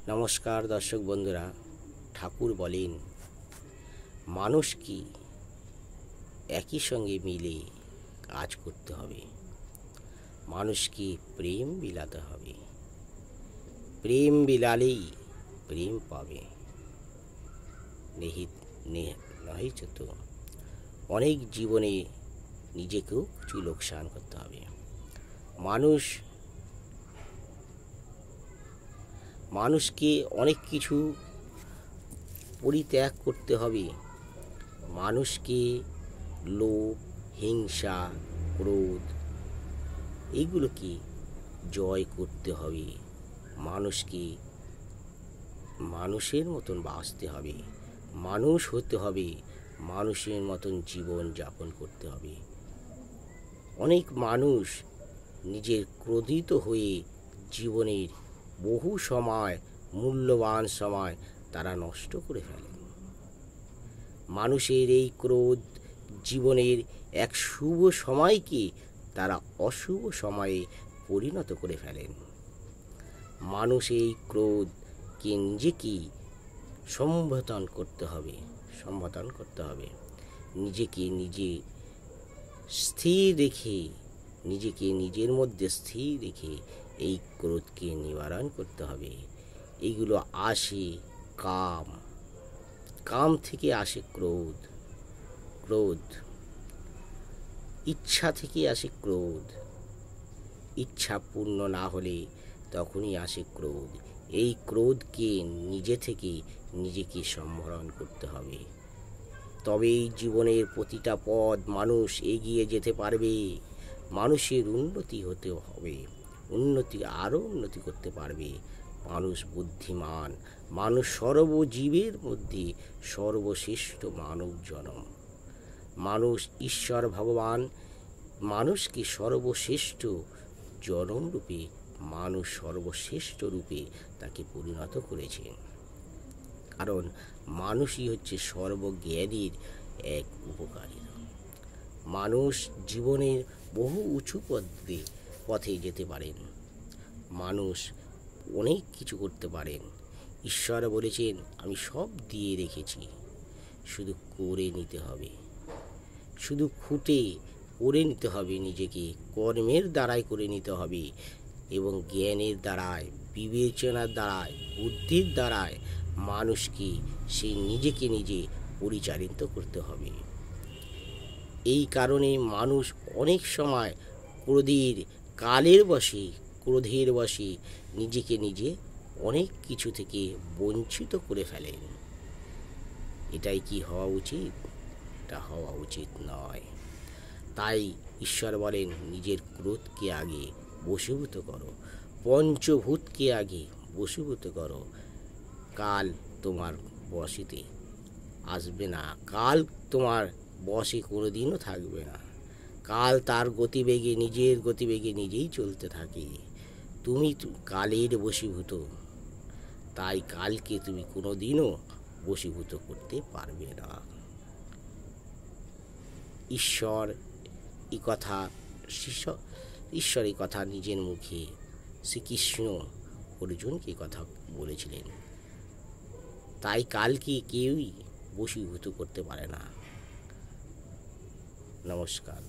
নমস্কার দর্শক বন্ধুরা। ঠাকুর বলেন, মানুষ কি একই সঙ্গে মিলে কাজ করতে হবে, মানুষকে প্রেম বিলাতে হবে, প্রেম বিলালেই প্রেম পাবে, নহিত তো অনেক জীবনে নিজেকেও কিছু লোকসান করতে হবে। মানুষকে অনেক কিছু পরিত্যাগ করতে হবে। মানুষকে লোভ, হিংসা, ক্রোধ এইগুলোকে জয় করতে হবে। মানুষকে মানুষের মতন বাঁচতে হবে, মানুষ হতে হবে, মানুষের মতন জীবন যাপন করতে হবে। অনেক মানুষ নিজের ক্রোধিত হয়ে জীবনের বহু সময়, মূল্যবান সময় তারা নষ্ট করে ফেলে। মানুষের এই ক্রোধ জীবনের এক শুভ সময়কে তারা অশুভ সময়ে পরিণত করে ফেলেন। মানুষ এই ক্রোধকে নিজেকে সংযত করতে হবে, নিজেকে নিজে স্থির রেখে, নিজেকে নিজের মধ্যে স্থির রেখে এই ক্রোধকে নিবারণ করতে হবে। এইগুলো আসে কাম থেকে আসে ক্রোধ ইচ্ছা থেকে আসে ক্রোধ, ইচ্ছা পূর্ণ না হলে তখনই আসে ক্রোধ। এই ক্রোধকে নিজে থেকে নিজেকে সম্বরণ করতে হবে, তবেই জীবনের প্রতিটা পথ মানুষ এগিয়ে যেতে পারবে। মানুষের উন্নতি হতে হবে, আরও উন্নতি করতে পারবে। মানুষ বুদ্ধিমান, মানুষ সর্বজীবের মধ্যে সর্বশ্রেষ্ঠ মানব জনম। মানুষ ঈশ্বর ভগবান মানুষকে সর্বশ্রেষ্ঠ জনম রূপে, মানুষ সর্বশ্রেষ্ঠ রূপে তাকে পরিণত করেছেন। কারণ মানুষই হচ্ছে সর্বজ্ঞানীর এক উপকারী। মানুষ জীবনের বহু উঁচু পথে যেতে পারেন, মানুষ অনেক কিছু করতে পারেন। ঈশ্বর বলেছেন, আমি সব দিয়ে রেখেছি, শুধু করে নিতে হবে, শুধু খুঁটে করে নিতে হবে। নিজেকে কর্মের দ্বারাই করে নিতে হবে এবং জ্ঞানের দ্বারায়, বিবেচনার দ্বারায়, বুদ্ধির দ্বারায় মানুষকে সে নিজেকে নিজে পরিচালিত করতে হবে। এই কারণে মানুষ অনেক সময় ক্রোধের বশে নিজেকে নিজে অনেক কিছু থেকে বঞ্চিত করে ফেলেন। এটাই কি হওয়া উচিত? এটা হওয়া উচিত নয়। তাই ঈশ্বর বলেন, নিজের ক্রোধকে আগে বশীভূত করো, পঞ্চভূতকে আগে বশীভূত করো। কাল তোমার বশীতে আসবে না, কাল তোমার বশে কোনোদিনও থাকবে না। কাল তার গতিবেগে, নিজের গতিবেগে নিজেই চলতে থাকে। তুমি কালের বশীভূত, তাই কালকে তুমি কোনোদিনও বশীভূত করতে পারবে না। ঈশ্বর এই কথা নিজের মুখে শ্রীকৃষ্ণ অর্জুনকে কথা বলেছিলেন। তাই কালকে কেউই বশীভূত করতে পারে না। নমস্কার।